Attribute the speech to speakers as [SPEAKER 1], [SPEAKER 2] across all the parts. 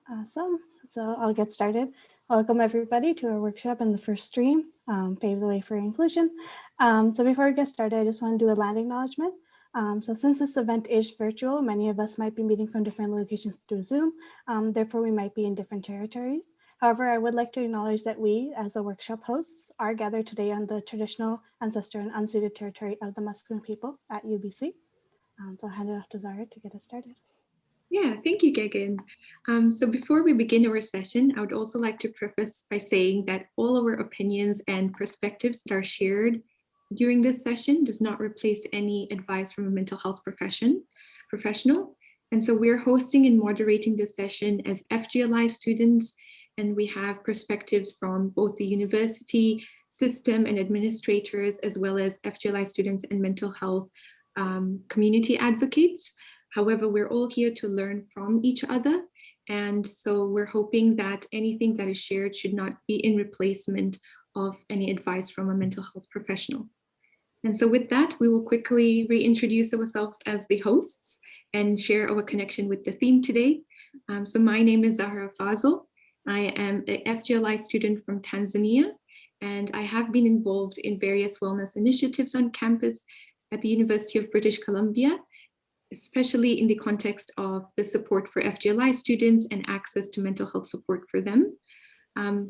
[SPEAKER 1] Awesome. So I'll get started. Welcome everybody to our workshop in the first stream, Pave the Way for Inclusion. So before we get started, I just want to do a land acknowledgement. So since this event is virtual, many of us might be meeting from different locations through Zoom. Therefore, we might be in different territories. However, I would like to acknowledge that we, as the workshop hosts, are gathered today on the traditional ancestral and unceded territory of the Musqueam people at UBC. So I'll hand it off to Zara to get us started.
[SPEAKER 2] Yeah, thank you, Gagan. So before we begin our session, I would also like to preface by saying that all our opinions and perspectives that are shared during this session does not replace any advice from a mental health professional. And so we're hosting and moderating this session as FGLI students, and we have perspectives from both the university system and administrators, as well as FGLI students and mental health community advocates. However, we're all here to learn from each other. And so we're hoping that anything that is shared should not be in replacement of any advice from a mental health professional. And so with that, we will quickly reintroduce ourselves as the hosts and share our connection with the theme today. So my name is Zahra Fazal. I am an FGLI student from Tanzania, and I have been involved in various wellness initiatives on campus at the University of British Columbia, especially in the context of the support for FGLI students and access to mental health support for them.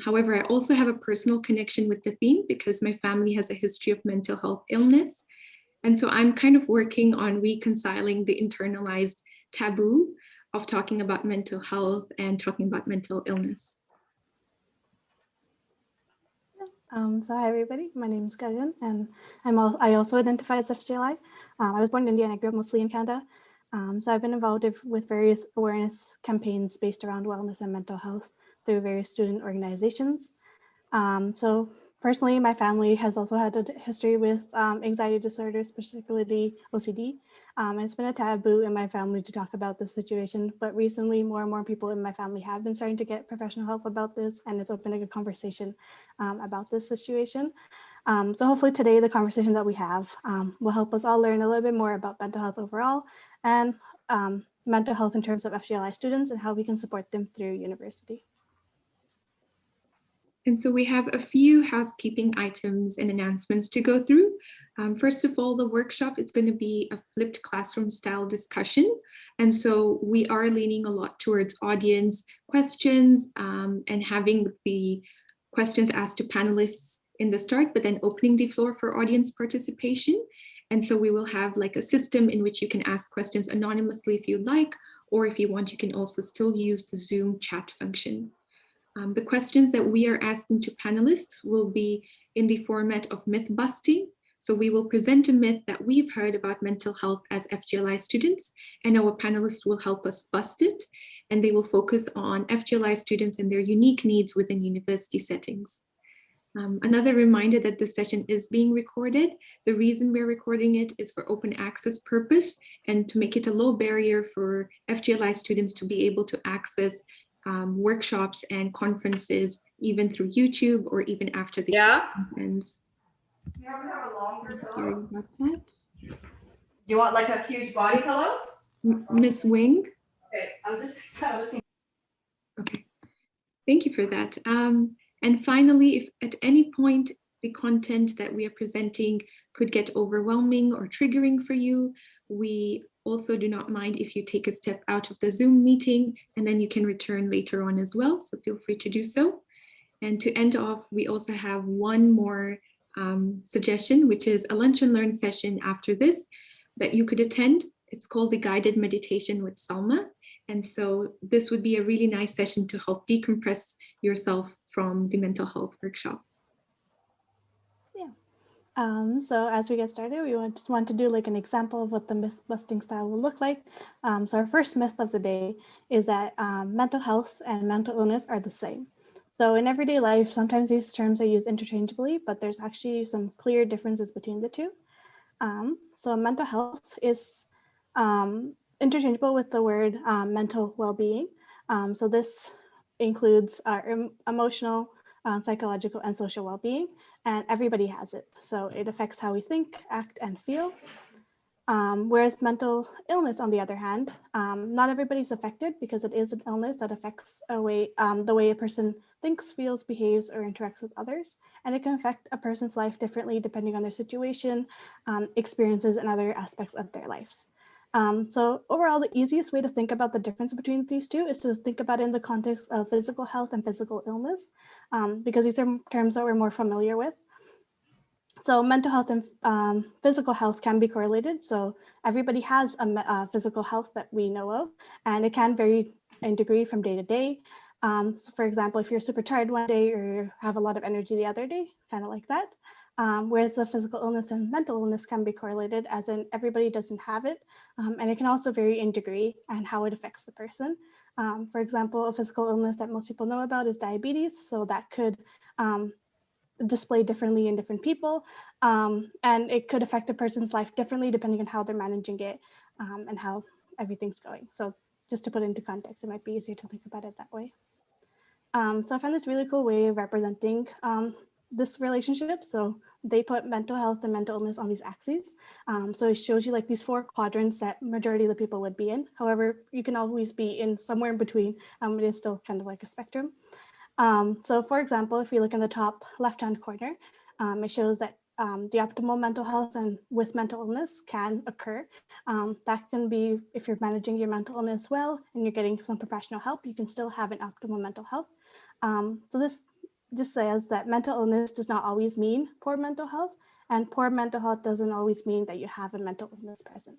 [SPEAKER 2] However, I also have a personal connection with the theme because my family has a history of mental health illness. And so I'm kind of working on reconciling the internalized taboo of talking about mental health and talking about mental illness.
[SPEAKER 1] So hi everybody, my name is Gagan, and I also identify as FGLI. I was born in India and I grew up mostly in Canada. So I've been involved with various awareness campaigns based around wellness and mental health through various student organizations. So personally, my family has also had a history with anxiety disorders, particularly OCD. And it's been a taboo in my family to talk about this situation, but recently more and more people in my family have been starting to get professional help about this, and it's opening a conversation about this situation. So hopefully today the conversation that we have will help us all learn a little bit more about mental health overall and mental health in terms of FGLI students and how we can support them through university.
[SPEAKER 2] And so we have a few housekeeping items and announcements to go through. First of all, the workshop is going to be a flipped classroom style discussion. And so we are leaning a lot towards audience questions and having the questions asked to panelists in the start, but then opening the floor for audience participation. And so we will have like a system in which you can ask questions anonymously if you'd like, or if you want, you can also still use the Zoom chat function. The questions that we are asking to panelists will be in the format of myth busting. So we will present a myth that we've heard about mental health as FGLI students, and our panelists will help us bust it. And they will focus on FGLI students and their unique needs within university settings. Another reminder that this session is being recorded. The reason we're recording it is for open access purpose and to make it a low barrier for FGLI students to be able to access workshops and conferences, even through YouTube or even after the conference ends.
[SPEAKER 3] You ever have a longer pillow?
[SPEAKER 2] Sorry about that.
[SPEAKER 3] Do you want like a huge body pillow?
[SPEAKER 2] Miss Wing?
[SPEAKER 3] Okay, I'm just kind of listening.
[SPEAKER 2] Okay, thank you for that. And finally, if at any point the content that we are presenting could get overwhelming or triggering for you, we also do not mind if you take a step out of the Zoom meeting and then you can return later on as well. So feel free to do so. And to end off, we also have one more suggestion, which is a lunch and learn session after this that you could attend. It's called the Guided Meditation with Salma. And so this would be a really nice session to help decompress yourself from the mental health workshop.
[SPEAKER 1] So as we get started, we just want to do like an example of what the myth busting style will look like. So our first myth of the day is that mental health and mental illness are the same. So in everyday life, sometimes these terms are used interchangeably, but there's actually some clear differences between the two. So mental health is interchangeable with the word mental well-being. So this includes our emotional, psychological, and social well-being, and everybody has it. So it affects how we think, act, and feel. Whereas mental illness, on the other hand, not everybody's affected because it is an illness that affects the way a person thinks, feels, behaves, or interacts with others. And it can affect a person's life differently depending on their situation, experiences, and other aspects of their lives. So overall, the easiest way to think about the difference between these two is to think about it in the context of physical health and physical illness, because these are terms that we're more familiar with. So mental health and physical health can be correlated. So everybody has a physical health that we know of, and it can vary in degree from day to day. So for example, if you're super tired one day or you have a lot of energy the other day, kind of like that. Whereas the physical illness and mental illness can be correlated, as in everybody doesn't have it. And it can also vary in degree and how it affects the person. For example, a physical illness that most people know about is diabetes. So that could display differently in different people, and it could affect a person's life differently depending on how they're managing it and how everything's going. So just to put it into context, it might be easier to think about it that way. So I found this really cool way of representing this relationship. So they put mental health and mental illness on these axes. So it shows you like these 4 quadrants that majority of the people would be in. However, you can always be in somewhere in between. It is still kind of like a spectrum. So for example, if you look in the top left-hand corner, it shows that the optimal mental health and with mental illness can occur. That can be if you're managing your mental illness well and you're getting some professional help, you can still have an optimal mental health. So this just says that mental illness does not always mean poor mental health, and poor mental health doesn't always mean that you have a mental illness present.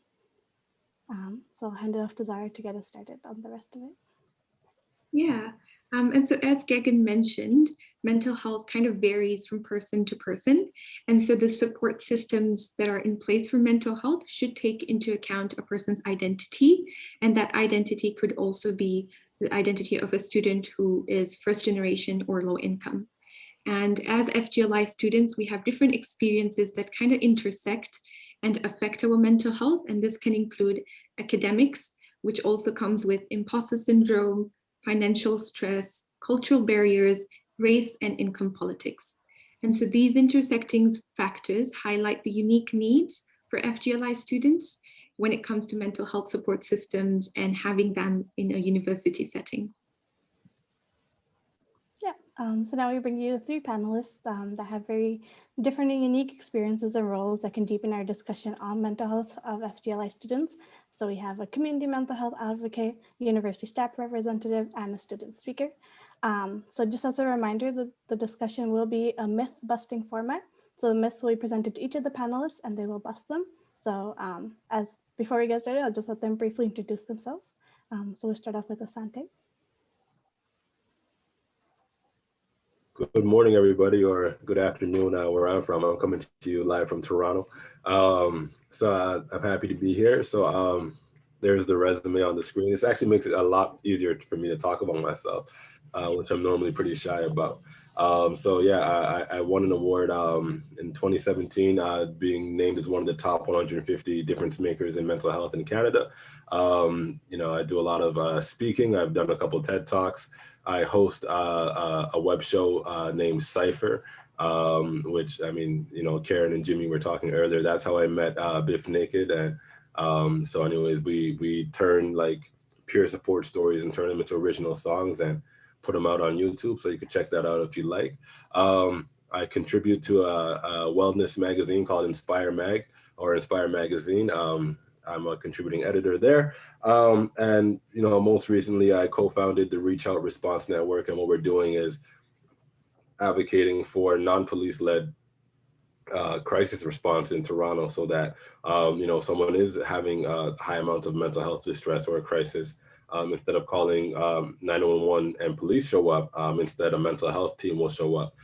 [SPEAKER 1] So I'll hand it off to Zara to get us started on the rest of it.
[SPEAKER 2] Yeah. And so as Gagan mentioned, mental health kind of varies from person to person. And so the support systems that are in place for mental health should take into account a person's identity. And that identity could also be the identity of a student who is first generation or low income. And as FGLI students, we have different experiences that kind of intersect and affect our mental health. And this can include academics, which also comes with imposter syndrome, financial stress, cultural barriers, race, and income politics. And so these intersecting factors highlight the unique needs for FGLI students when it comes to mental health support systems and having them in a university setting.
[SPEAKER 1] Yeah, so now we bring you 3 panelists that have very different and unique experiences and roles that can deepen our discussion on mental health of FGLI students. So we have a community mental health advocate, university staff representative, and a student speaker. So just as a reminder, the discussion will be a myth-busting format. So the myths will be presented to each of the panelists and they will bust them. So before we get started, I'll just let them briefly introduce themselves. So we'll start off with Asante.
[SPEAKER 4] Good morning, everybody, or good afternoon, where I'm from. I'm coming to you live from Toronto. So I'm happy to be here. So there's the resume on the screen. This actually makes it a lot easier for me to talk about myself, which I'm normally pretty shy about. So yeah, I won an award in 2017, being named as one of the top 150 difference makers in mental health in Canada. You know, I do a lot of speaking. I've done a couple TED Talks. I host a web show named Cypher, which, I mean, you know, Karen and Jimmy were talking earlier. That's how I met Biff Naked. And so anyways, we turn like peer support stories and turn them into original songs and put them out on YouTube. So you can check that out if you like. I contribute to a wellness magazine called Inspire Mag or Inspire Magazine. I'm a contributing editor there. And, you know, most recently I co-founded the Reach Out Response Network. And what we're doing is advocating for non-police led crisis response in Toronto so that, you know, someone is having a high amount of mental health distress or a crisis, instead of calling 911 and police show up, instead a mental health team will show up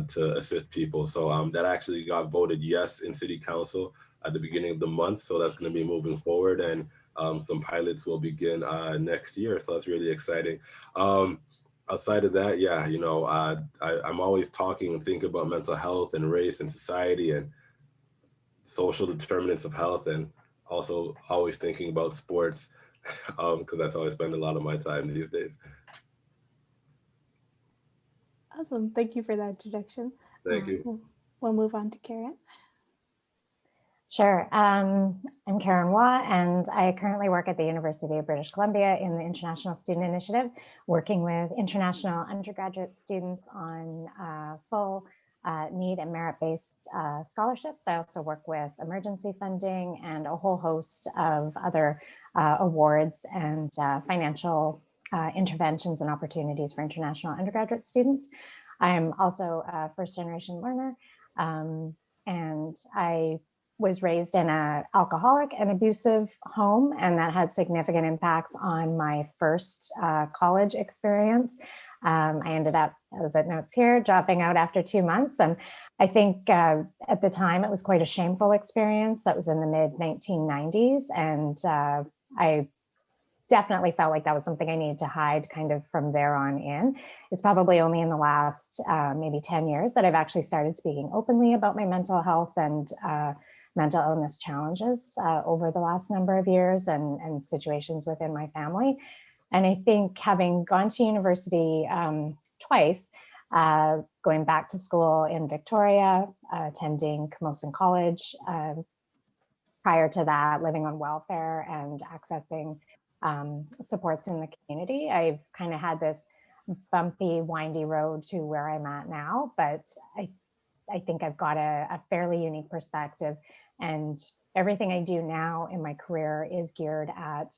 [SPEAKER 4] to assist people. So that actually got voted yes in City Council at the beginning of the month. So that's going to be moving forward, and some pilots will begin next year. So that's really exciting. Outside of that, yeah, you know, I'm always talking and thinking about mental health and race and society and social determinants of health, and also always thinking about sports, because that's how I spend a lot of my time these days.
[SPEAKER 1] Awesome. Thank you for that introduction.
[SPEAKER 4] Thank you.
[SPEAKER 1] We'll move on to Karen.
[SPEAKER 5] Sure. I'm Karen Waugh, and I currently work at the University of British Columbia in the International Student Initiative, working with international undergraduate students on full need and merit-based scholarships. I also work with emergency funding and a whole host of other awards and financial interventions and opportunities for international undergraduate students. I'm also a first-generation learner, and I was raised in an alcoholic and abusive home, and that had significant impacts on my first college experience. I ended up, as it notes here, dropping out after 2 months. And I think at the time it was quite a shameful experience. That was in the mid 1990s. And I definitely felt like that was something I needed to hide kind of from there on in. It's probably only in the last maybe 10 years that I've actually started speaking openly about my mental health and mental illness challenges over the last number of years and situations within my family. And I think having gone to university twice, going back to school in Victoria, attending Camosun College, prior to that, living on welfare and accessing supports in the community, I've kind of had this bumpy, windy road to where I'm at now, but I think I've got a fairly unique perspective, and everything I do now in my career is geared at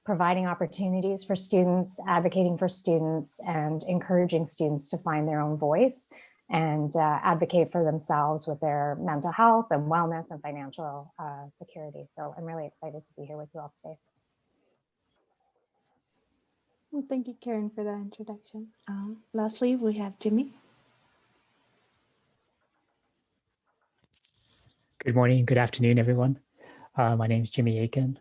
[SPEAKER 5] providing opportunities for students, advocating for students, and encouraging students to find their own voice and advocate for themselves with their mental health and wellness and financial security. So I'm really excited to be here with you all today.
[SPEAKER 1] Well, thank you, Karen, for that introduction. Lastly, we have Jimmy.
[SPEAKER 6] Good morning, good afternoon, everyone. My name is Jimmy Aiken.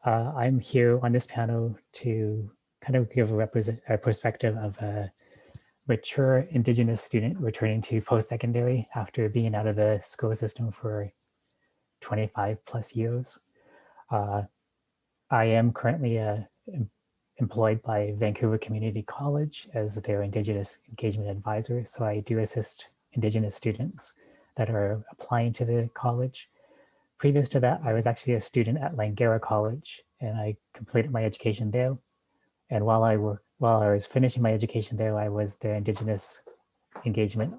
[SPEAKER 6] I'm here on this panel to kind of give a perspective of a mature Indigenous student returning to post-secondary after being out of the school system for 25 plus years. I am currently employed by Vancouver Community College as their Indigenous engagement advisor. So I do assist Indigenous students that are applying to the college. Previous to that, I was actually a student at Langara College, and I completed my education there. And while I was finishing my education there, I was the Indigenous engagement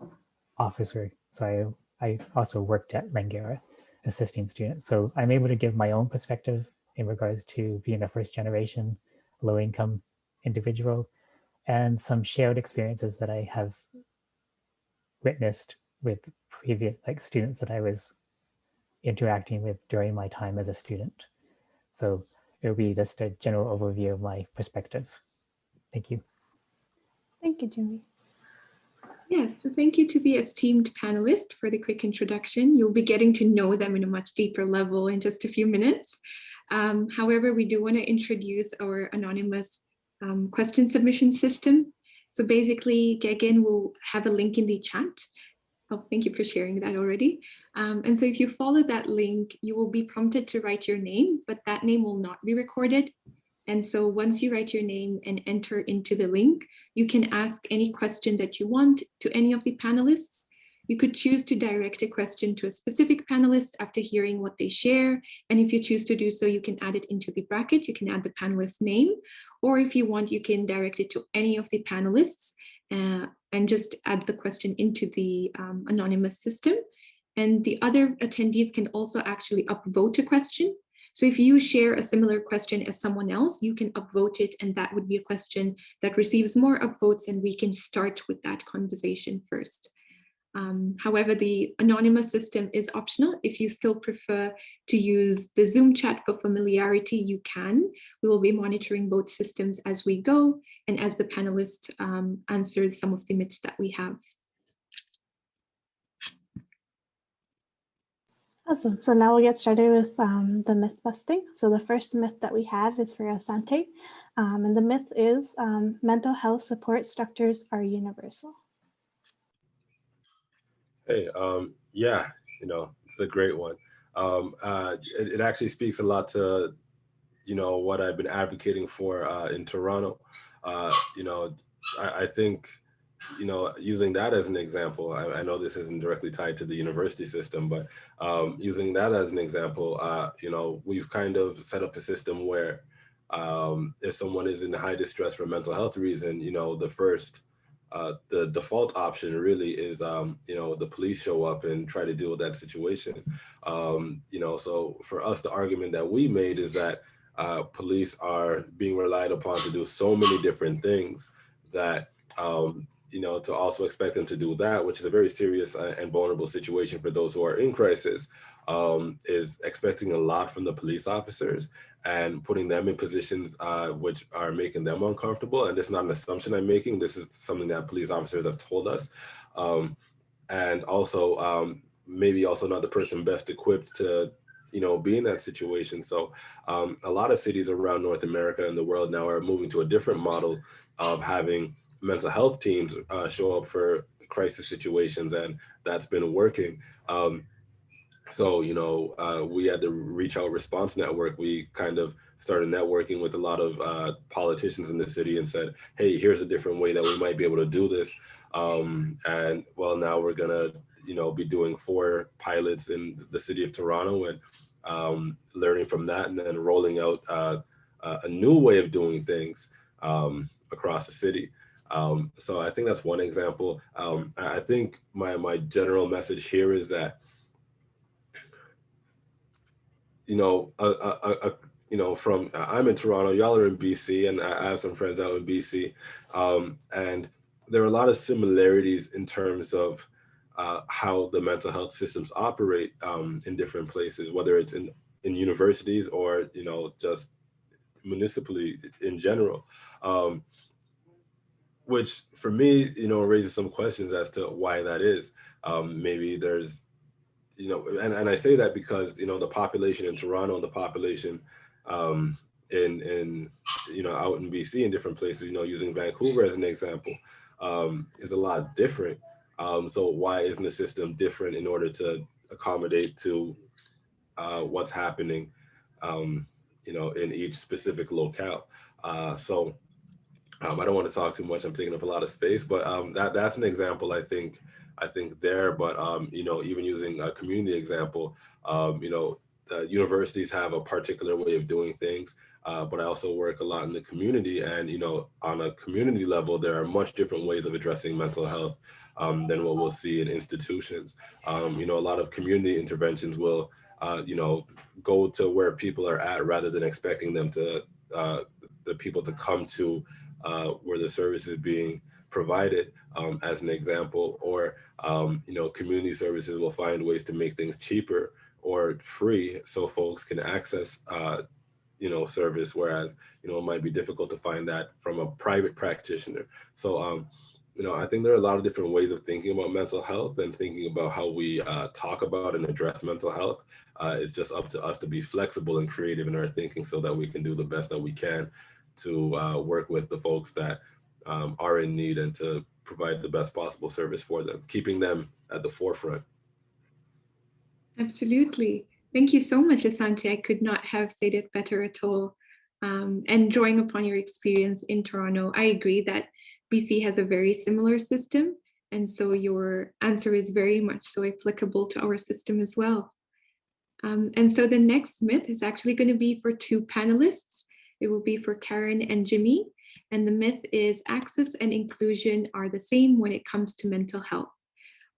[SPEAKER 6] officer. So I also worked at Langara assisting students. So I'm able to give my own perspective in regards to being a first generation low income individual and some shared experiences that I have witnessed with previous students that I was interacting with during my time as a student. So it'll be just a general overview of my perspective. Thank you.
[SPEAKER 1] Thank you, Jimmy.
[SPEAKER 2] Yes, so thank you to the esteemed panelists for the quick introduction. You'll be getting to know them in a much deeper level in just a few minutes. However, we do want to introduce our anonymous question submission system. So basically, Gagan will have a link in the chat. Oh, thank you for sharing that already. And so if you follow that link, you will be prompted to write your name, but that name will not be recorded. And so once you write your name and enter into the link, you can ask any question that you want to any of the panelists. You could choose to direct a question to a specific panelist after hearing what they share. And if you choose to do so, you can add it into the bracket. You can add the panelist name, or if you want, you can direct it to any of the panelists and just add the question into the anonymous system. And the other attendees can also actually upvote a question. So if you share a similar question as someone else, you can upvote it, and that would be a question that receives more upvotes, and we can start with that conversation first. However, the anonymous system is optional. If you still prefer to use the Zoom chat for familiarity, you can. We will be monitoring both systems as we go and as the panelists answer some of the myths that we have.
[SPEAKER 1] Awesome. So now we'll get started with the myth busting. So the first myth that we have is for Asante. And the myth is mental health support structures are universal.
[SPEAKER 4] Hey, yeah, it's a great one. It actually speaks a lot to, what I've been advocating for in Toronto. I think using that as an example, I know this isn't directly tied to the university system, but using that as an example, we've kind of set up a system where if someone is in high distress for mental health reason, the default option really is, the police show up and try to deal with that situation. So for us, the argument that we made is that police are being relied upon to do so many different things that, to also expect them to do that, which is a very serious and vulnerable situation for those who are in crisis, is expecting a lot from the police officers and putting them in positions which are making them uncomfortable. And this is not an assumption I'm making. This is something that police officers have told us. And also maybe also not the person best equipped to be in that situation. So a lot of cities around North America and the world now are moving to a different model of having mental health teams show up for crisis situations, and that's been working. So we had the Reach Out Response Network. We kind of started networking with a lot of politicians in the city and said, hey, here's a different way that we might be able to do this. And well, now we're gonna be doing 4 pilots in the city of Toronto and learning from that, and then rolling out a new way of doing things across the city. So I think that's one example. I think my general message here is that, I'm in Toronto, y'all are in BC, and I have some friends out in BC, and there are a lot of similarities in terms of how the mental health systems operate in different places, whether it's in universities or just municipally in general, which for me raises some questions as to why that is. Maybe there's and I say that because the population in Toronto and the population in out in BC and different places, using Vancouver as an example, is a lot different. So why isn't the system different in order to accommodate to what's happening, in each specific locale? So I don't want to talk too much. I'm taking up a lot of space, but that's an example I think there. But even using a community example, universities have a particular way of doing things, but I also work a lot in the community, and on a community level, there are much different ways of addressing mental health than what we'll see in institutions. A lot of community interventions will go to where people are at rather than expecting them to the people to come to where the service is being provided, as an example. Or community services will find ways to make things cheaper or free so folks can access service, whereas it might be difficult to find that from a private practitioner. So I think there are a lot of different ways of thinking about mental health and thinking about how we talk about and address mental health. It's just up to us to be flexible and creative in our thinking so that we can do the best that we can to work with the folks that are in need and to provide the best possible service for them, keeping them at the forefront.
[SPEAKER 2] Absolutely. Thank you so much, Asante. I could not have said it better at all. And drawing upon your experience in Toronto, I agree that BC has a very similar system. And so your answer is very much so applicable to our system as well. And so the next myth is actually going to be for 2 panelists. It will be for Karen and Jimmy. And the myth is access and inclusion are the same when it comes to mental health.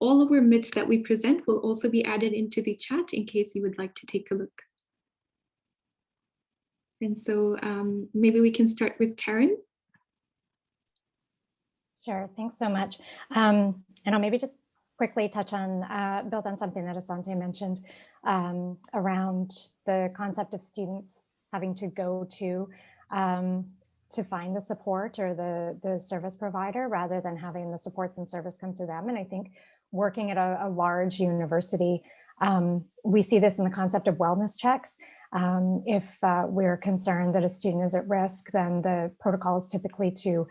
[SPEAKER 2] All of our myths that we present will also be added into the chat in case you would like to take a look. And so maybe we can start with Karen.
[SPEAKER 5] Sure, thanks so much. And I'll maybe just quickly touch on, build on something that Asante mentioned around the concept of students having to go to find the support or the service provider rather than having the supports and service come to them. And I think working at a large university, we see this in the concept of wellness checks. If we're concerned that a student is at risk, then the protocol is typically to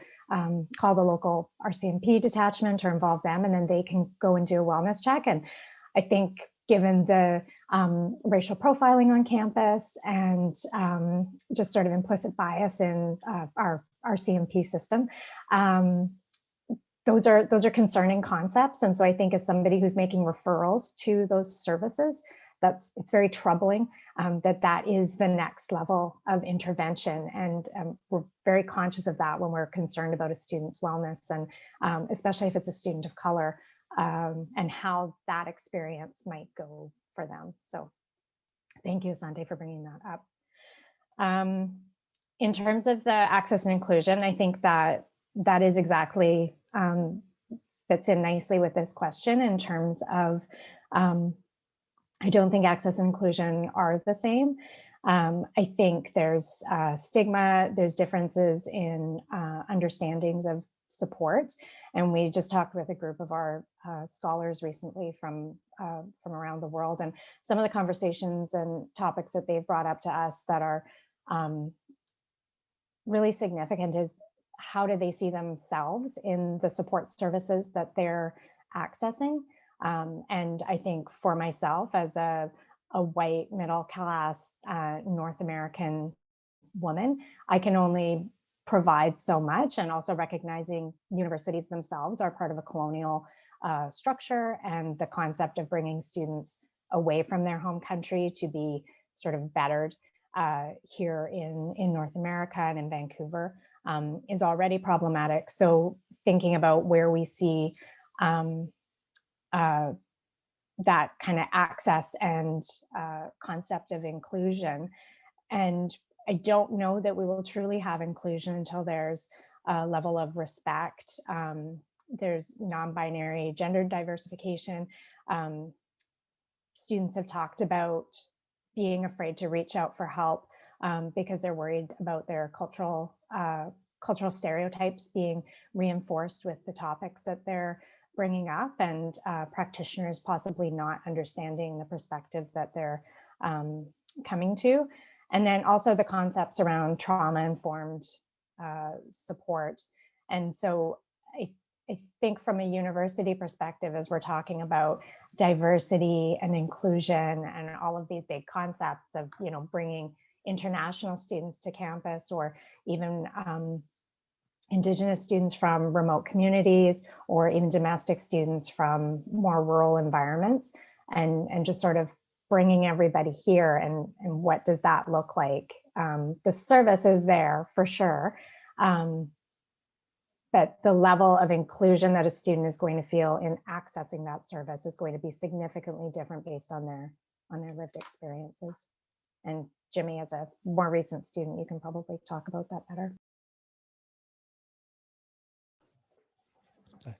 [SPEAKER 5] call the local RCMP detachment or involve them, and then they can go and do a wellness check. And I think given the racial profiling on campus and just sort of implicit bias in our RCMP system, those are concerning concepts. And so I think as somebody who's making referrals to those services, it's very troubling that is the next level of intervention. And we're very conscious of that when we're concerned about a student's wellness, and especially if it's a student of color, and how that experience might go for them. So thank you, Asante, for bringing that up. In terms of the access and inclusion, I think that is exactly fits in nicely with this question in terms of, I don't think access and inclusion are the same. I think there's stigma, there's differences in understandings of support. And we just talked with a group of our scholars recently from around the world, and some of the conversations and topics that they've brought up to us that are really significant is, how do they see themselves in the support services that they're accessing? And I think for myself, as a white middle class North American woman, I can only provide so much, and also recognizing universities themselves are part of a colonial structure, and the concept of bringing students away from their home country to be sort of bettered here in North America and in Vancouver is already problematic. So thinking about where we see that kind of access and concept of inclusion. And I don't know that we will truly have inclusion until there's a level of respect. There's non-binary gender diversification. Students have talked about being afraid to reach out for help because they're worried about their cultural stereotypes being reinforced with the topics that they're bringing up, and practitioners possibly not understanding the perspective that they're coming to. And then also the concepts around trauma-informed support. And so I think from a university perspective, as we're talking about diversity and inclusion and all of these big concepts of, you know, bringing international students to campus, or even Indigenous students from remote communities, or even domestic students from more rural environments, and just sort of bringing everybody here, and what does that look like? The service is there for sure, but the level of inclusion that a student is going to feel in accessing that service is going to be significantly different based on their lived experiences. And Jimmy, as a more recent student, you can probably talk about that better.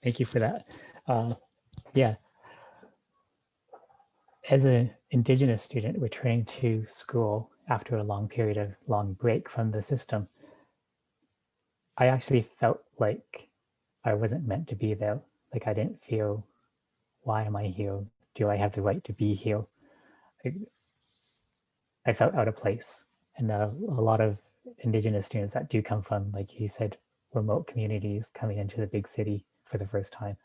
[SPEAKER 6] Thank you for that. Yeah. As an Indigenous student returning to school after a long period of long break from the system, I actually felt like I wasn't meant to be there. Like I didn't feel, why am I here? Do I have the right to be here? I felt out of place. And a lot of Indigenous students that do come from, like you said, remote communities coming into the big city for the first time,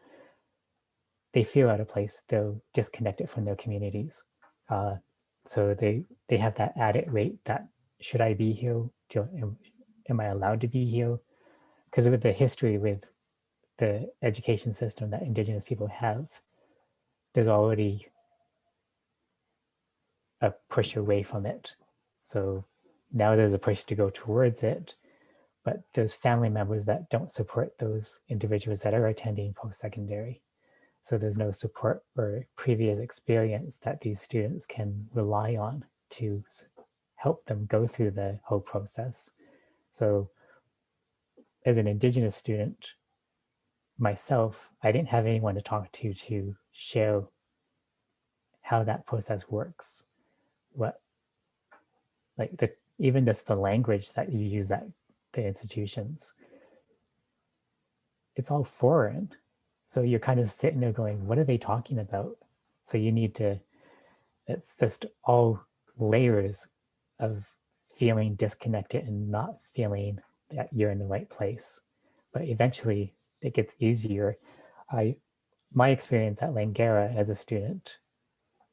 [SPEAKER 6] they feel out of place. They're disconnected from their communities. So they have that added weight that, should I be here? Am I allowed to be here? Because with the history with the education system that Indigenous people have, there's already a push away from it. So now there's a push to go towards it, but there's family members that don't support those individuals that are attending post-secondary. So there's no support or previous experience that these students can rely on to help them go through the whole process. So as an Indigenous student myself, I didn't have anyone to talk to share how that process works. Even just the language that you use at the institutions, it's all foreign. So you're kind of sitting there going, what are they talking about? So you need to, it's just all layers of feeling disconnected and not feeling that you're in the right place. But eventually it gets easier. My experience at Langara as a student,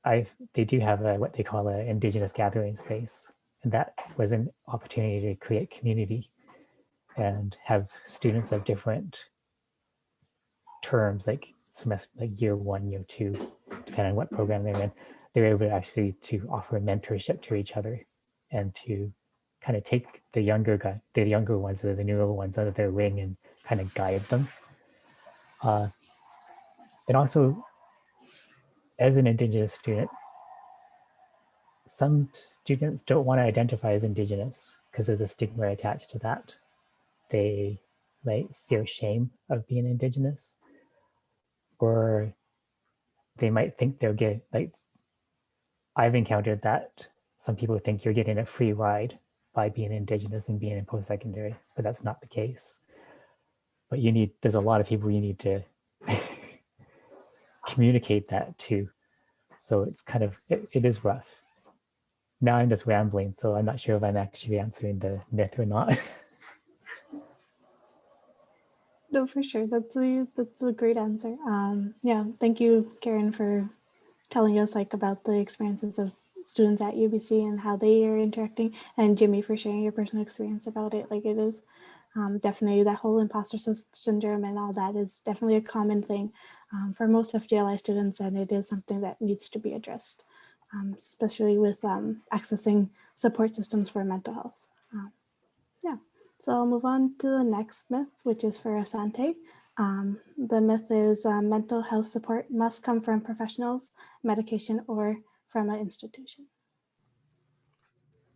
[SPEAKER 6] they do have what they call an Indigenous gathering space. And that was an opportunity to create community and have students of different terms like semester, like year 1, year 2, depending on what program they're in, they're able actually to offer mentorship to each other and to kind of take the younger ones or the newer ones under their wing and kind of guide them. And also, as an Indigenous student, some students don't want to identify as Indigenous because there's a stigma attached to that. They might feel shame of being Indigenous, or they might think they'll get, like, I've encountered that some people think you're getting a free ride by being Indigenous and being in post-secondary, but that's not the case. But there's a lot of people you need to communicate that to. So it's kind of, it is rough. Now I'm just rambling, so I'm not sure if I'm actually answering the myth or not.
[SPEAKER 1] No, for sure. That's a great answer. Yeah, thank you, Karen, for telling us like about the experiences of students at UBC and how they are interacting, and Jimmy for sharing your personal experience about it. Like it is definitely that whole imposter syndrome and all that is definitely a common thing for most FGLI students, and it is something that needs to be addressed, especially with accessing support systems for mental health. Yeah. So I'll move on to the next myth, which is for Asante. The myth is mental health support must come from professionals, medication, or from an institution.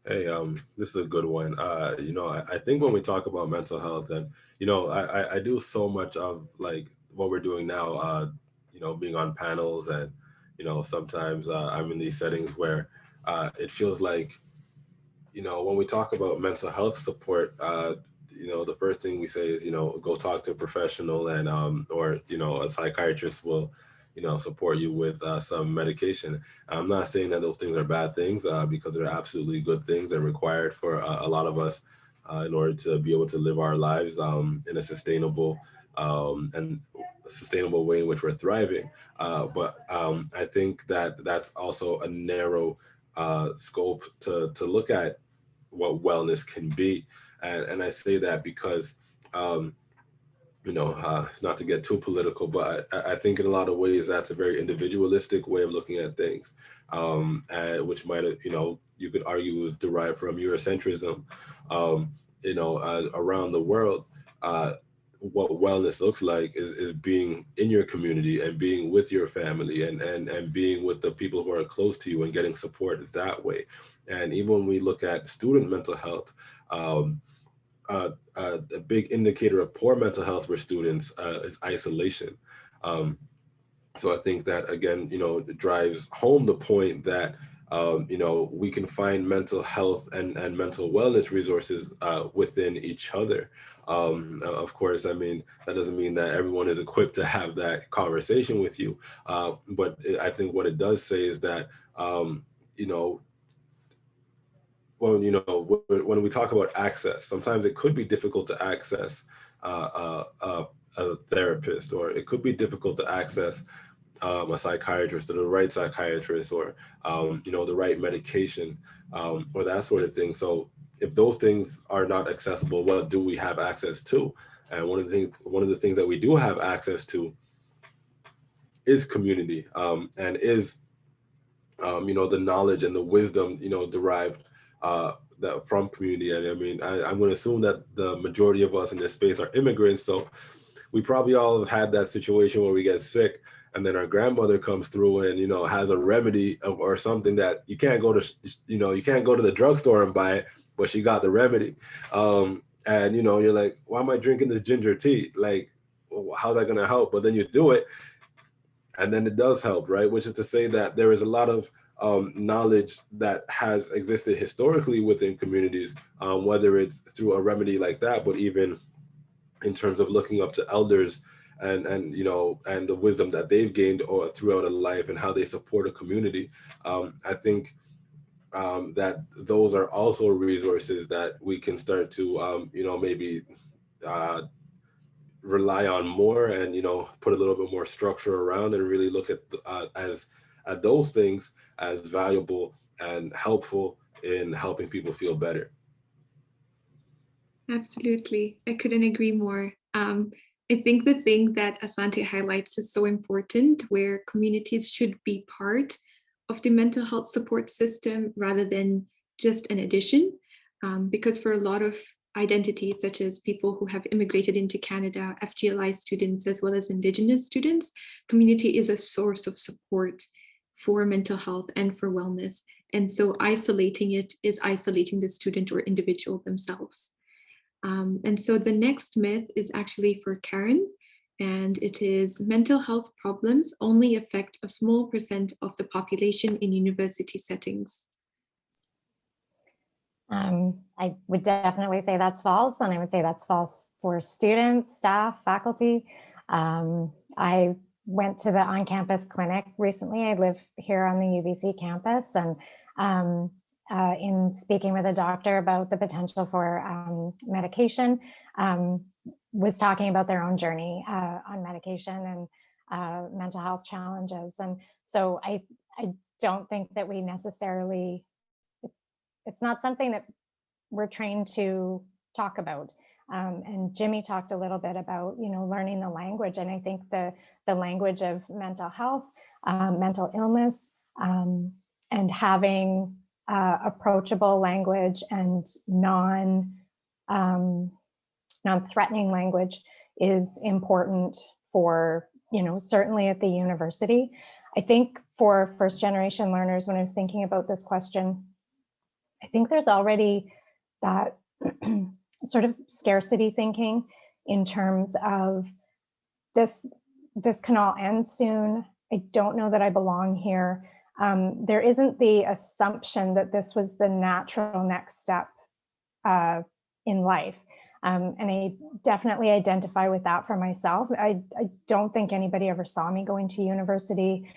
[SPEAKER 4] Hey, this is a good one. You know, I think when we talk about mental health, and you know, I do so much of like what we're doing now. You know, being on panels, and you know, sometimes I'm in these settings where it feels like, you know, when we talk about mental health support, you know, the first thing we say is, you know, go talk to a professional, and or you know, a psychiatrist will, you know, support you with some medication. I'm not saying that those things are bad things, because they're absolutely good things and required for a lot of us in order to be able to live our lives in a sustainable and sustainable way in which we're thriving. But I think that that's also a narrow scope to look at what wellness can be. And I say that because, you know, not to get too political, but I think in a lot of ways that's a very individualistic way of looking at things, which might, you know, you could argue is derived from Eurocentrism. You know, around the world, what wellness looks like is being in your community and being with your family and being with the people who are close to you and getting support that way. And even when we look at student mental health, a big indicator of poor mental health for students is isolation. So I think that, again, you know, it drives home the point that, you know, we can find mental health and mental wellness resources within each other. Of course, I mean, that doesn't mean that everyone is equipped to have that conversation with you. But I think what it does say is that, you know, well, you know, when we talk about access, sometimes it could be difficult to access a therapist, or it could be difficult to access a psychiatrist, or the right psychiatrist, or you know, the right medication, or that sort of thing. So if those things are not accessible, what do we have access to? And one of the things that we do have access to is community, and is you know, the knowledge and the wisdom, you know, derived that from community. And I mean, I'm going to assume that the majority of us in this space are immigrants, so we probably all have had that situation where we get sick, and then our grandmother comes through and, you know, has a remedy or something that you can't go to, you know, you can't go to the drugstore and buy it, but she got the remedy. And, you know, you're like, why am I drinking this ginger tea? Like, how's that going to help? But then you do it, and then it does help, right? Which is to say that there is a lot of knowledge that has existed historically within communities, whether it's through a remedy like that, but even in terms of looking up to elders and you know, and the wisdom that they've gained or throughout a life and how they support a community. I think that those are also resources that we can start to, you know, maybe rely on more, and, you know, put a little bit more structure around, and really look at at those things as valuable and helpful in helping people feel better.
[SPEAKER 2] Absolutely. I couldn't agree more. I think the thing that Asante highlights is so important, where communities should be part of the mental health support system rather than just an addition. Because for a lot of identities, such as people who have immigrated into Canada, FGLI students, as well as Indigenous students, community is a source of support for mental health and for wellness. And so isolating it is isolating the student or individual themselves. And so the next myth is actually for Karen, and it is mental health problems only affect a small percent of the population in university settings.
[SPEAKER 5] I would definitely say that's false, and I would say that's false for students, staff, faculty. I went to the on-campus clinic recently. I live here on the UBC campus, and in speaking with a doctor about the potential for medication, was talking about their own journey on medication and mental health challenges. And so I don't think that we necessarily, it's not something that we're trained to talk about. And Jimmy talked a little bit about, learning the language. And I think the language of mental health, mental illness, and having approachable language and non-threatening language is important for, certainly at the university. I think for first generation learners, when I was thinking about this question, I think there's already that sort of scarcity thinking in terms of this can all end soon. I don't know that I belong here. There isn't the assumption that this was the natural next step in life. And I definitely identify with that for myself. I don't think anybody ever saw me going to university.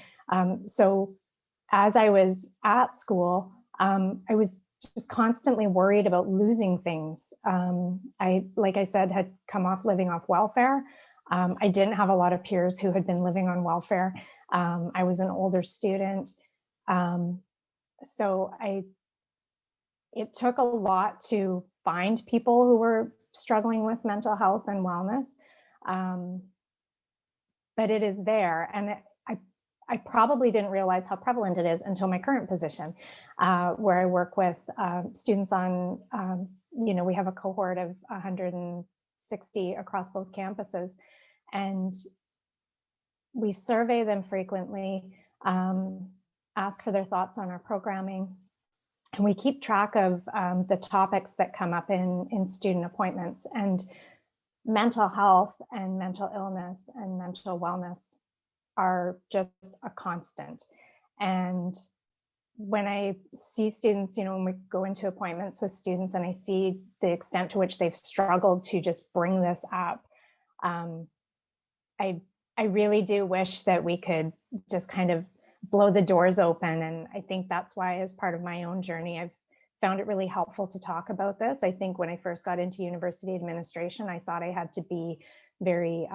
[SPEAKER 5] So as I was at school, I was just constantly worried about losing things. Like I said, had come off living off welfare. I didn't have a lot of peers who had been living on welfare. I was an older student. So it took a lot to find people who were struggling with mental health and wellness. But it is there. And I probably didn't realize how prevalent it is until my current position, where I work with students on, we have a cohort of 160 across both campuses, and we survey them frequently, ask for their thoughts on our programming, and we keep track of the topics that come up in student appointments. And mental health and mental illness and mental wellness are just a constant. And when I see students, when we go into appointments with students and I see the extent to which they've struggled to just bring this up, I really do wish that we could just kind of blow the doors open. And I think that's why, as part of my own journey, I've found it really helpful to talk about this. I think when I first got into university administration, I thought I had to be very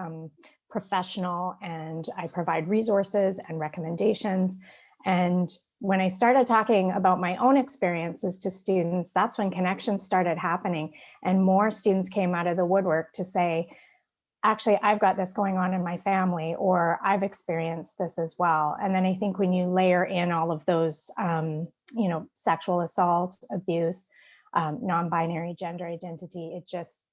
[SPEAKER 5] professional, and I provide resources and recommendations. And when I started talking about my own experiences to students, that's when connections started happening, and more students came out of the woodwork to say, actually, I've got this going on in my family, or I've experienced this as well. And then I think when you layer in all of those, sexual assault, abuse, non-binary gender identity, it just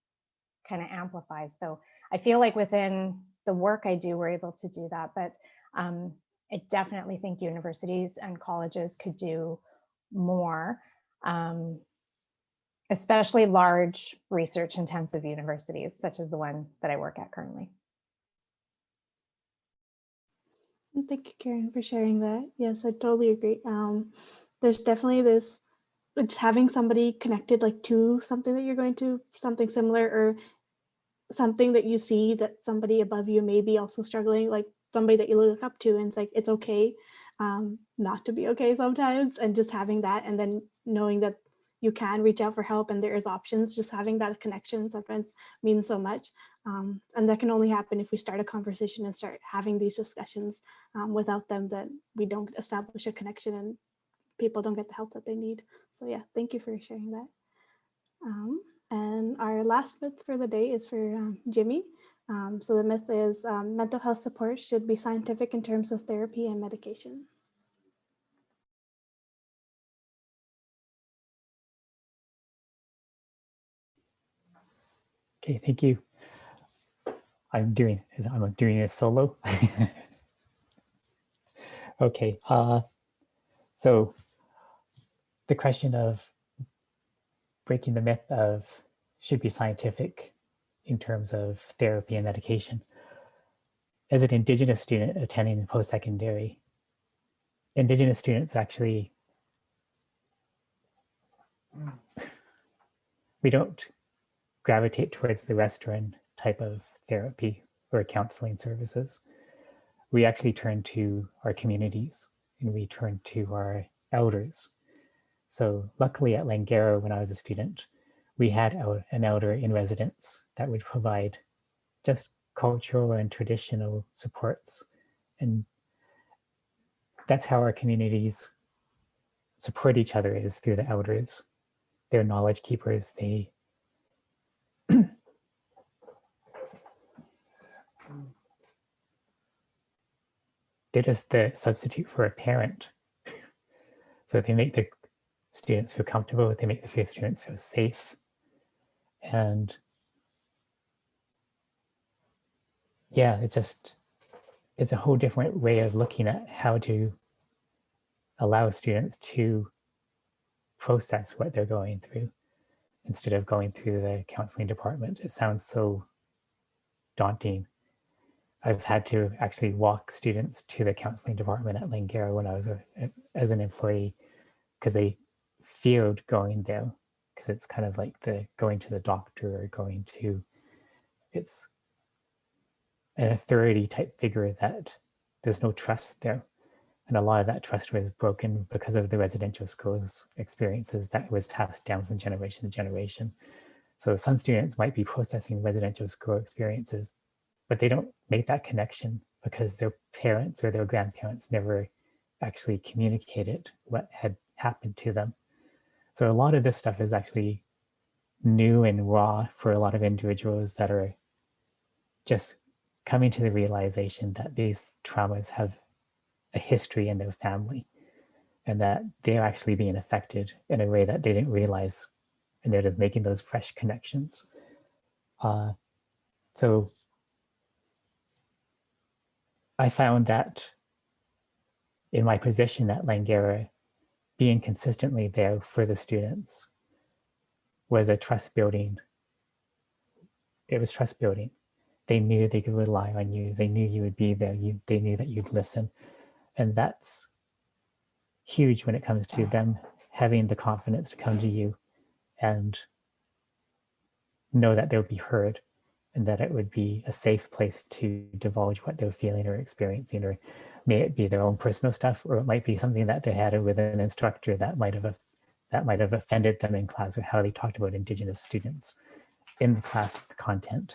[SPEAKER 5] kind of amplifies. So I feel like within the work I do, we're able to do that. But I definitely think universities and colleges could do more, especially large research intensive universities, such as the one that I work at currently.
[SPEAKER 1] Thank you, Karen, for sharing that. Yes, I totally agree. There's definitely this, it's having somebody connected like to something that you're going to, something similar, or something that you see that somebody above you may be also struggling, like somebody that you look up to, and it's like, it's okay not to be okay sometimes, and just having that, and then knowing that you can reach out for help and there is options. Just having that connection sometimes means so much. And that can only happen if we start a conversation and start having these discussions. Without them, that we don't establish a connection and people don't get the help that they need. So yeah, thank you for sharing that. And our last myth for the day is for Jimmy. So the myth is mental health support should be scientific in terms of therapy and medication.
[SPEAKER 6] Okay, thank you. I'm doing it solo. Okay, so the question of breaking the myth of should be scientific in terms of therapy and medication. As an Indigenous student attending post-secondary, Indigenous students actually, we don't gravitate towards the Western type of therapy or counseling services. We actually turn to our communities and we turn to our elders. So luckily at Langara, when I was a student, we had an elder in residence that would provide just cultural and traditional supports. And that's how our communities support each other, is through the elders. They're knowledge keepers. They're just the substitute for a parent. So they make the students feel comfortable, they make the students feel safe. And yeah, it's a whole different way of looking at how to allow students to process what they're going through instead of going through the counseling department. It sounds so daunting. I've had to actually walk students to the counseling department at Langara when I was as an employee, because they feared going there, because it's kind of like going to the doctor or going to, it's an authority type figure that there's no trust there. And a lot of that trust was broken because of the residential schools experiences that was passed down from generation to generation. So some students might be processing residential school experiences, but they don't make that connection because their parents or their grandparents never actually communicated what had happened to them. So a lot of this stuff is actually new and raw for a lot of individuals that are just coming to the realization that these traumas have a history in their family and that they're actually being affected in a way that they didn't realize, and they're just making those fresh connections. So I found that in my position at Langara, being consistently there for the students was a trust building. It was trust building. They knew they could rely on you. They knew you would be there. They knew that you'd listen. And that's huge when it comes to them having the confidence to come to you and know that they'll be heard and that it would be a safe place to divulge what they're feeling or experiencing, or may it be their own personal stuff, or it might be something that they had with an instructor that might have offended them in class, or how they talked about Indigenous students in the class content.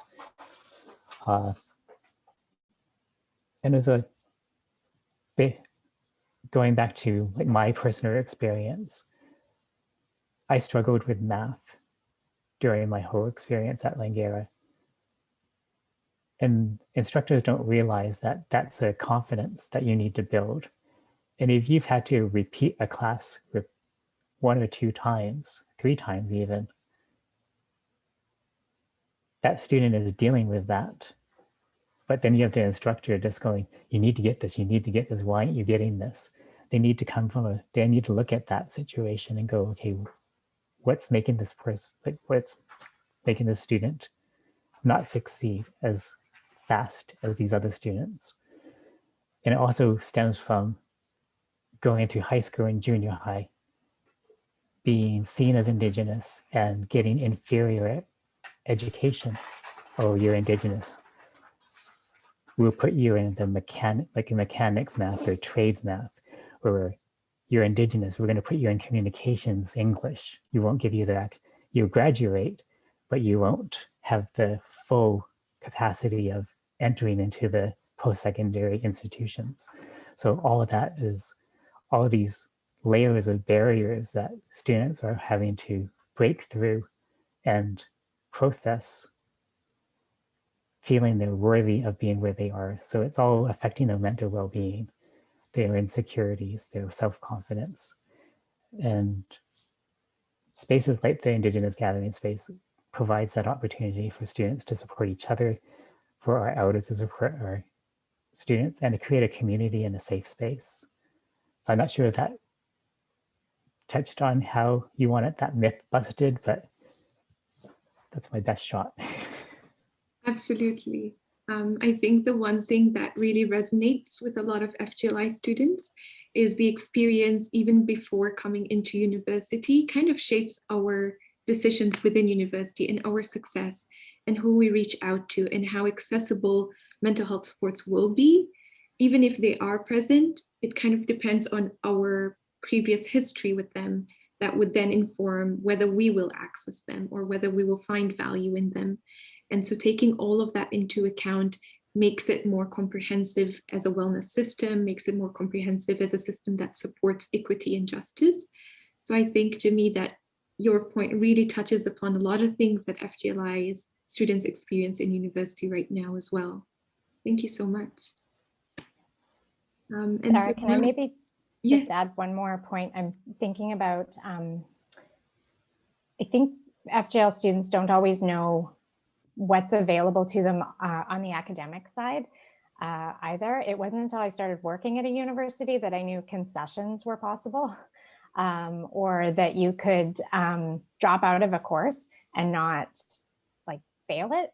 [SPEAKER 6] And as a bit, going back to like my personal experience, I struggled with math during my whole experience at Langara. And instructors don't realize that that's a confidence that you need to build. And if you've had to repeat a class 1 or 2 times, 3 times even, that student is dealing with that. But then you have the instructor just going, you need to get this, you need to get this, why aren't you getting this? They need to they need to look at that situation and go, okay, what's making this person, like what's making this student not succeed as fast as these other students? And it also stems from going through high school and junior high, being seen as Indigenous and getting inferior education. Oh, you're Indigenous. We'll put you in the mechanics math or trades math, or you're Indigenous. We're going to put you in communications English. You won't give you that. You'll graduate, but you won't have the full capacity of entering into the post-secondary institutions. So all of that is all of these layers of barriers that students are having to break through and process feeling they're worthy of being where they are. So it's all affecting their mental well-being, their insecurities, their self-confidence. And spaces like the Indigenous Gathering Space provides that opportunity for students to support each other, for our elders to support our students, and to create a community and a safe space. So I'm not sure if that touched on how you wanted that myth busted, but that's my best shot.
[SPEAKER 2] Absolutely. I think the one thing that really resonates with a lot of FGLI students is the experience even before coming into university kind of shapes our decisions within university and our success and who we reach out to and how accessible mental health supports will be. Even if they are present, it kind of depends on our previous history with them that would then inform whether we will access them or whether we will find value in them. And so taking all of that into account makes it more comprehensive as a wellness system, makes it more comprehensive as a system that supports equity and justice. So I think, Jimmy, that your point really touches upon a lot of things that FGLI's students experience in university right now as well. Thank you so much.
[SPEAKER 5] And Sarah, can I maybe just add one more point? I'm thinking about, I think FGL students don't always know what's available to them on the academic side either. It wasn't until I started working at a university that I knew concessions were possible, or that you could drop out of a course and not like fail it.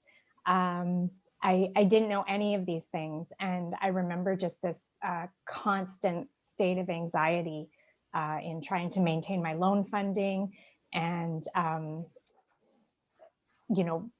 [SPEAKER 5] I didn't know any of these things. And I remember just this constant state of anxiety in trying to maintain my loan funding and, you know,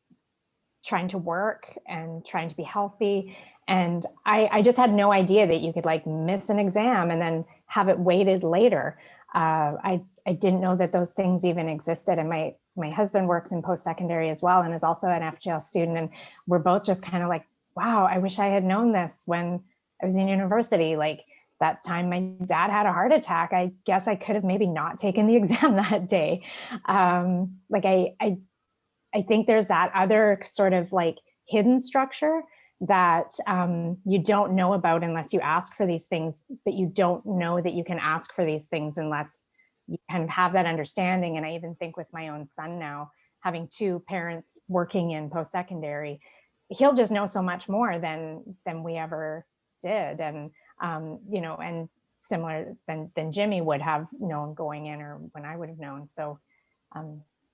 [SPEAKER 5] trying to work and trying to be healthy. And I just had no idea that you could like miss an exam and then have it weighted later. I didn't know that those things even existed. And my husband works in post-secondary as well and is also an FGL student. And we're both just kind of like, wow, I wish I had known this when I was in university. Like that time my dad had a heart attack, I guess I could have maybe not taken the exam that day. Like I think there's that other sort of like hidden structure that you don't know about unless you ask for these things, but you don't know that you can ask for these things unless you kind of have that understanding. And I even think with my own son now, having two parents working in post-secondary, he'll just know so much more than we ever did. And, you know, and similar than Jimmy would have known going in or when I would have known. So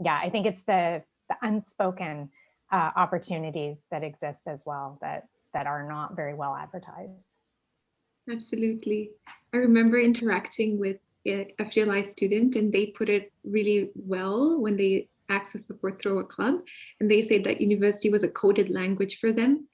[SPEAKER 5] yeah, I think it's the unspoken opportunities that exist as well that are not very well advertised.
[SPEAKER 2] Absolutely. I remember interacting with a FGLI student and they put it really well when they accessed support through a club. And they said that university was a coded language for them.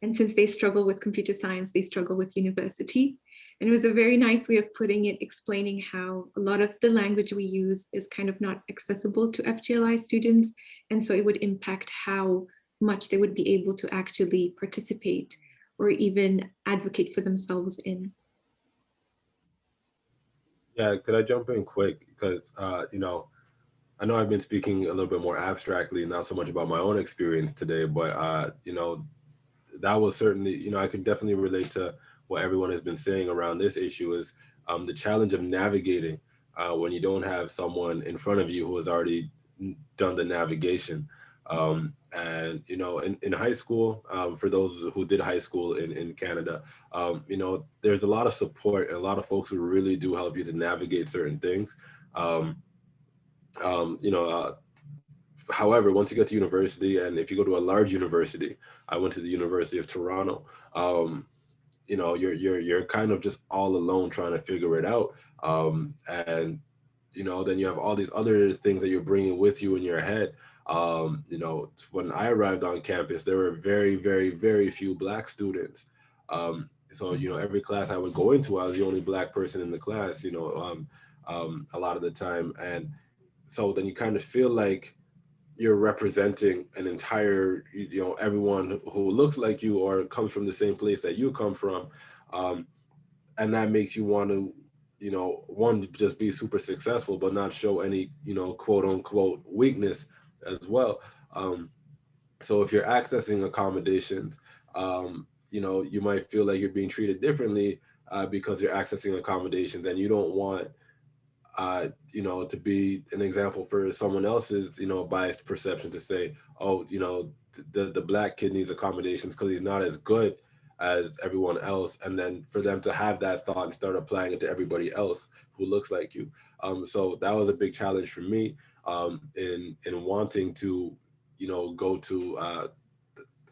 [SPEAKER 2] And since they struggle with computer science, they struggle with university. And it was a very nice way of putting it, explaining how a lot of the language we use is kind of not accessible to FGLI students. And so it would impact how much they would be able to actually participate or even advocate for themselves in.
[SPEAKER 4] Yeah, could I jump in quick? Because, you know I've been speaking a little bit more abstractly, not so much about my own experience today, but, you know, that was certainly, you know, I could definitely relate to what everyone has been saying around this issue is the challenge of navigating when you don't have someone in front of you who has already done the navigation. And, you know, in high school, for those who did high school in Canada, you know, there's a lot of support and a lot of folks who really do help you to navigate certain things. You know, however, once you get to university, and if you go to a large university, I went to the University of Toronto, you know, you're kind of just all alone trying to figure it out. And, you know, then you have all these other things that you're bringing with you in your head. You know, when I arrived on campus, there were very, very, very few Black students. So, you know, every class I would go into, I was the only Black person in the class, you know, a lot of the time. And so then you kind of feel like you're representing an entire, you know, everyone who looks like you or comes from the same place that you come from. And that makes you want to, you know, one, just be super successful, but not show any, you know, quote unquote weakness as well. So if you're accessing accommodations, you know, you might feel like you're being treated differently because you're accessing accommodations, and you don't want you know, to be an example for someone else's, you know, biased perception to say, oh, you know, the black kid needs accommodations because he's not as good as everyone else, and then for them to have that thought and start applying it to everybody else who looks like you. So that was a big challenge for me in wanting to, you know, go to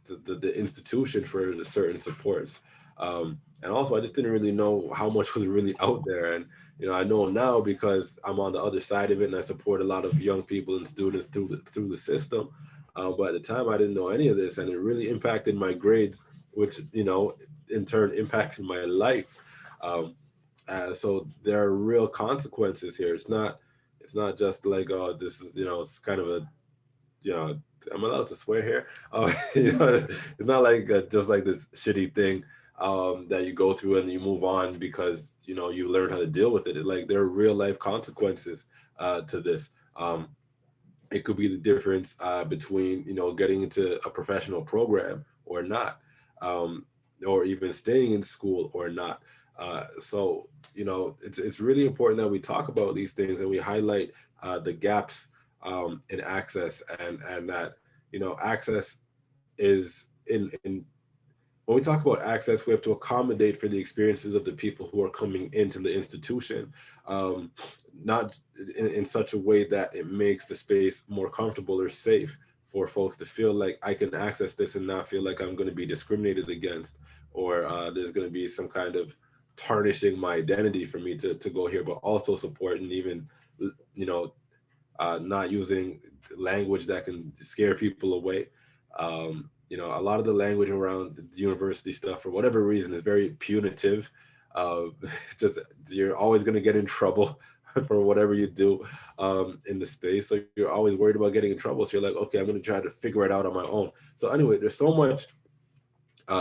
[SPEAKER 4] the institution for the certain supports. And also, I just didn't really know how much was really out there. And you know, I know now because I'm on the other side of it, and I support a lot of young people and students through the system. But at the time, I didn't know any of this, and it really impacted my grades, which, you know, in turn impacted my life. So there are real consequences here. It's not just like, oh, this is, you know, it's kind of a, you know, I'm allowed to swear here. You know, it's not like just like this shitty thing that you go through and you move on because, you know, you learn how to deal with it. Like, there are real life consequences to this. It could be the difference between, you know, getting into a professional program or not, or even staying in school or not. So, you know, it's really important that we talk about these things and we highlight the gaps in access, and that, you know, access is in when we talk about access, we have to accommodate for the experiences of the people who are coming into the institution, not in such a way that it makes the space more comfortable or safe for folks to feel like I can access this and not feel like I'm going to be discriminated against, or there's going to be some kind of tarnishing my identity for me to go here, but also support and even, you know, not using language that can scare people away. You know, a lot of the language around the university stuff, for whatever reason, is very punitive. Just, you're always going to get in trouble for whatever you do in the space. So you're always worried about getting in trouble. So you're like, okay, I'm going to try to figure it out on my own. So anyway, there's so much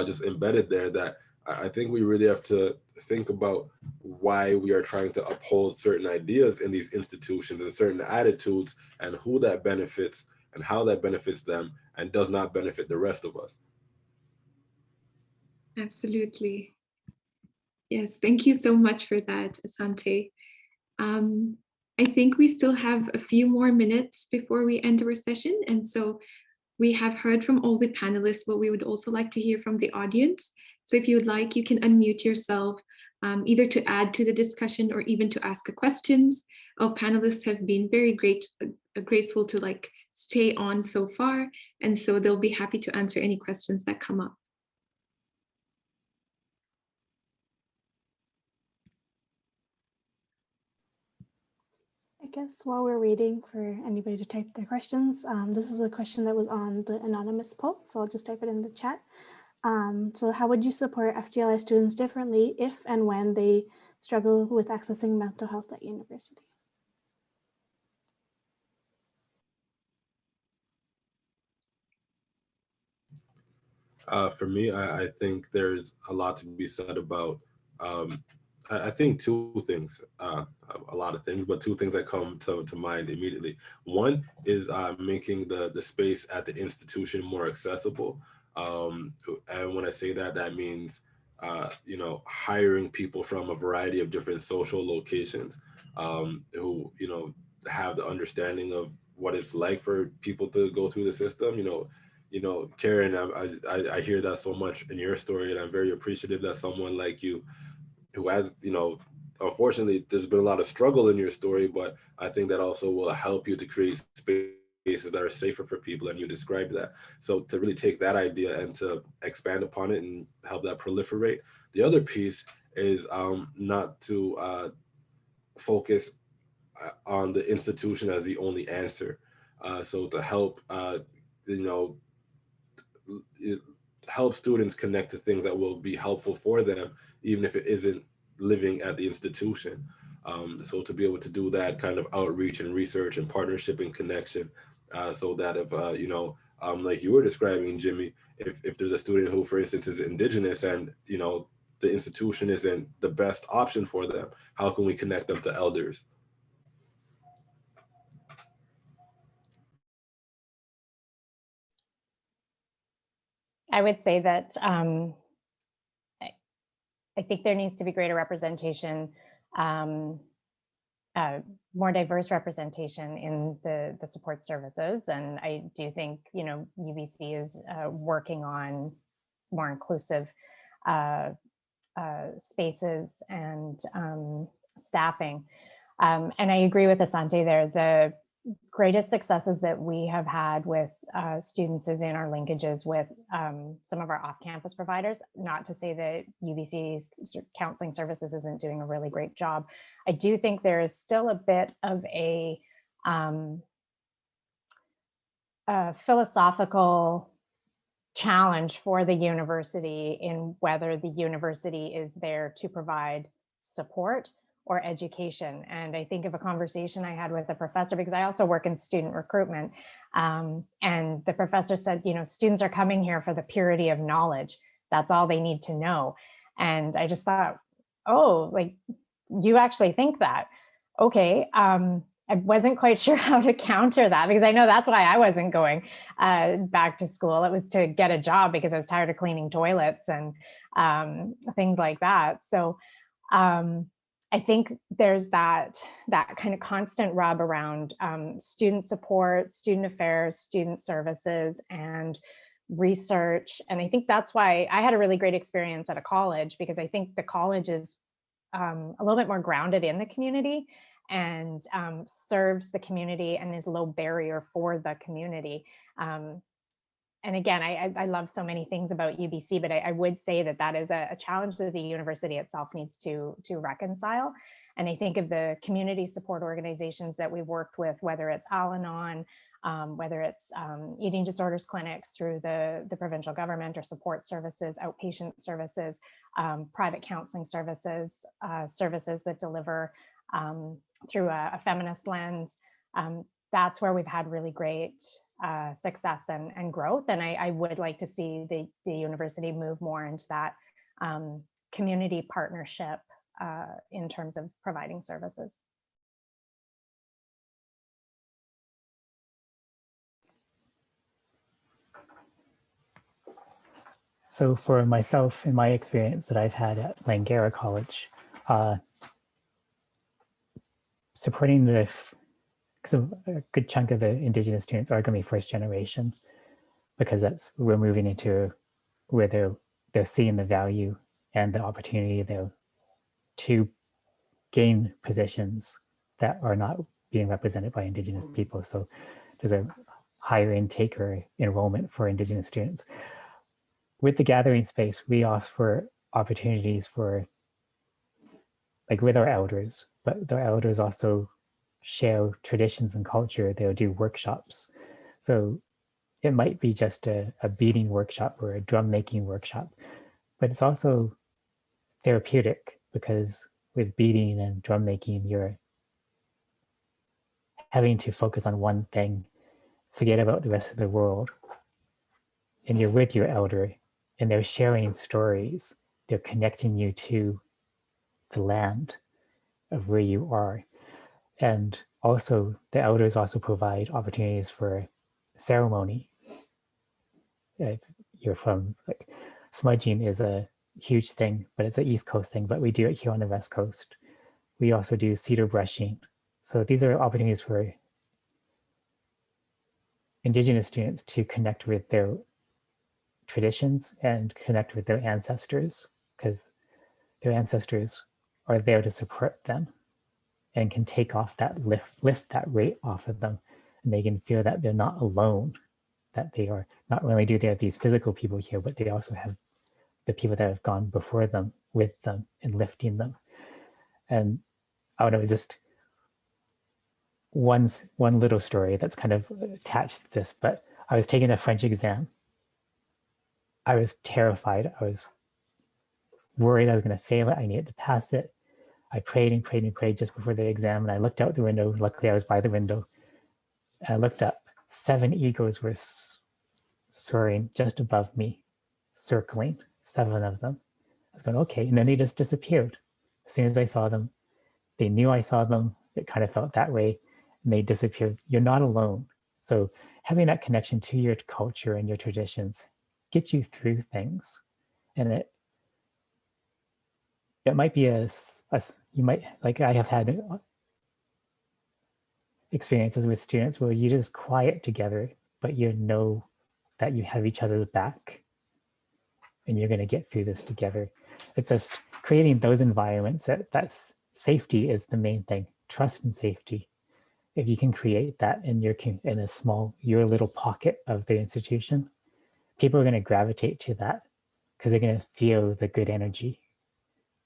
[SPEAKER 4] just embedded there that I think we really have to think about why we are trying to uphold certain ideas in these institutions and certain attitudes, and who that benefits and how that benefits them and does not benefit the rest of us.
[SPEAKER 2] Absolutely. Yes, thank you so much for that, Asante. I think we still have a few more minutes before we end our session. And so we have heard from all the panelists, but we would also like to hear from the audience. So if you would like, you can unmute yourself, either to add to the discussion or even to ask questions. Our panelists have been very graceful to like stay on so far. And so they'll be happy to answer any questions that come up.
[SPEAKER 1] I guess while we're waiting for anybody to type their questions, this is a question that was on the anonymous poll, so I'll just type it in the chat. So how would you support FGLI students differently if and when they struggle with accessing mental health at university?
[SPEAKER 4] For me, I think there's a lot to be said about, I think two things, a lot of things, but two things that come to mind immediately. One is making the space at the institution more accessible. And when I say that, that means, you know, hiring people from a variety of different social locations who, you know, have the understanding of what it's like for people to go through the system. You know, Karen, I hear that so much in your story, and I'm very appreciative that someone like you, who has, you know, unfortunately, there's been a lot of struggle in your story, but I think that also will help you to create spaces that are safer for people, and you described that. So to really take that idea and to expand upon it and help that proliferate. The other piece is not to focus on the institution as the only answer. So to help, you know, help students connect to things that will be helpful for them, even if it isn't living at the institution. So to be able to do that kind of outreach and research and partnership and connection, so that if, you know, like you were describing, Jimmy, if there's a student who, for instance, is Indigenous and, you know, the institution isn't the best option for them, how can we connect them to elders?
[SPEAKER 5] I would say that I think there needs to be greater representation, more diverse representation in the support services. And I do think, you know, UBC is working on more inclusive spaces and staffing. And I agree with Asante there. The greatest successes that we have had with students is in our linkages with some of our off-campus providers. Not to say that UBC's counseling services isn't doing a really great job. I do think there is still a bit of a philosophical challenge for the university in whether the university is there to provide support or education. And I think of a conversation I had with a professor, because I also work in student recruitment. And the professor said, you know, students are coming here for the purity of knowledge. That's all they need to know. And I just thought, oh, like, you actually think that? Okay. I wasn't quite sure how to counter that, because I know that's why I wasn't going back to school. It was to get a job because I was tired of cleaning toilets and things like that. So I think there's that kind of constant rub around student support, student affairs, student services, and research. And I think that's why I had a really great experience at a college, because I think the college is a little bit more grounded in the community and serves the community and is low barrier for the community. And again, I love so many things about UBC, but I would say that that is a challenge that the university itself needs to reconcile. And I think of the community support organizations that we've worked with, whether it's Al-Anon, whether it's eating disorders clinics through the provincial government, or support services, outpatient services, private counseling services, services that deliver through a feminist lens. That's where we've had really great success and growth. And I would like to see the university move more into that community partnership in terms of providing services.
[SPEAKER 6] So for myself, in my experience that I've had at Langara College, supporting because a good chunk of the Indigenous students are going to be first generation, because we're moving into where they're seeing the value and the opportunity there to gain positions that are not being represented by Indigenous people. So there's a higher intake or enrollment for Indigenous students. With the gathering space, we offer opportunities for, like, with our elders, but the elders also share traditions and culture. They'll do workshops. So it might be just a beading workshop or a drum making workshop, but it's also therapeutic, because with beading and drum making, you're having to focus on one thing, forget about the rest of the world, and you're with your elder and they're sharing stories. They're connecting you to the land of where you are. And also the elders also provide opportunities for ceremony. If you're from, like, smudging is a huge thing, but it's an East Coast thing, but we do it here on the West Coast. We also do cedar brushing. So these are opportunities for Indigenous students to connect with their traditions and connect with their ancestors, because their ancestors are there to support them and can take off that lift that weight off of them, and they can feel that they're not alone, that they are not only do they have these physical people here, but they also have the people that have gone before them with them and lifting them. And I don't know, just one little story that's kind of attached to this, but I was taking a French exam. I was terrified. I was worried I was going to fail it. I needed to pass it. I prayed and prayed and prayed just before the exam, and I looked out the window. Luckily, I was by the window. And I looked up. 7 eagles were soaring just above me, circling, 7 of them. I was going, okay. And then they just disappeared. As soon as I saw them, they knew I saw them. It kind of felt that way, and they disappeared. You're not alone. So having that connection to your culture and your traditions get you through things. And it might be you might, like I have had experiences with students where you just quiet together, but you know that you have each other's back and you're going to get through this together. It's just creating those environments that's safety is the main thing, trust and safety. If you can create that in your little pocket of the institution, people are going to gravitate to that because they're going to feel the good energy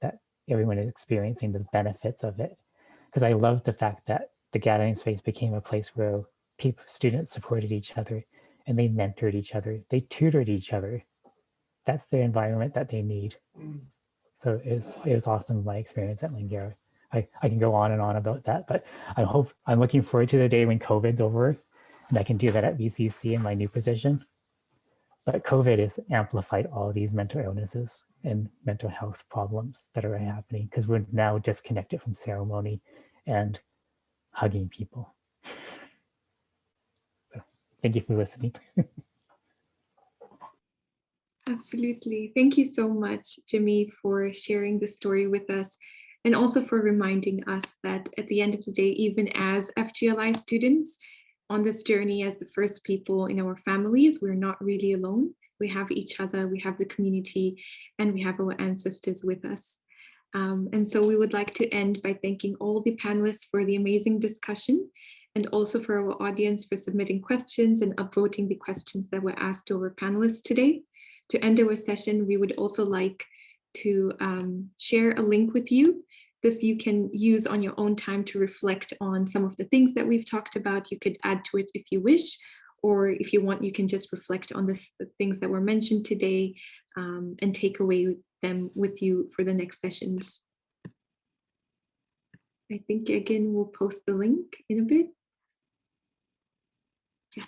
[SPEAKER 6] that everyone is experiencing, the benefits of it. Because I love the fact that the gathering space became a place where students supported each other and they mentored each other, they tutored each other. That's the environment that they need. So it was awesome, my experience at Langara. I can go on and on about that, but I'm looking forward to the day when COVID's over and I can do that at BCC in my new position. But COVID has amplified all these mental illnesses and mental health problems that are happening because we're now disconnected from ceremony and hugging people. So, thank you for listening.
[SPEAKER 2] Absolutely. Thank you so much, Jimmy, for sharing the story with us and also for reminding us that at the end of the day, even as FGLI students on this journey as the first people in our families, we're not really alone. We have each other, we have the community, and we have our ancestors with us. And so we would like to end by thanking all the panelists for the amazing discussion and also for our audience for submitting questions and upvoting the questions that were asked to our panelists today. To end our session, we would also like to share a link with you. This you can use on your own time to reflect on some of the things that we've talked about. You could add to it if you wish, or if you want, you can just reflect on the things that were mentioned today and take away them with you for the next sessions. I think again, we'll post the link in a bit. Yes.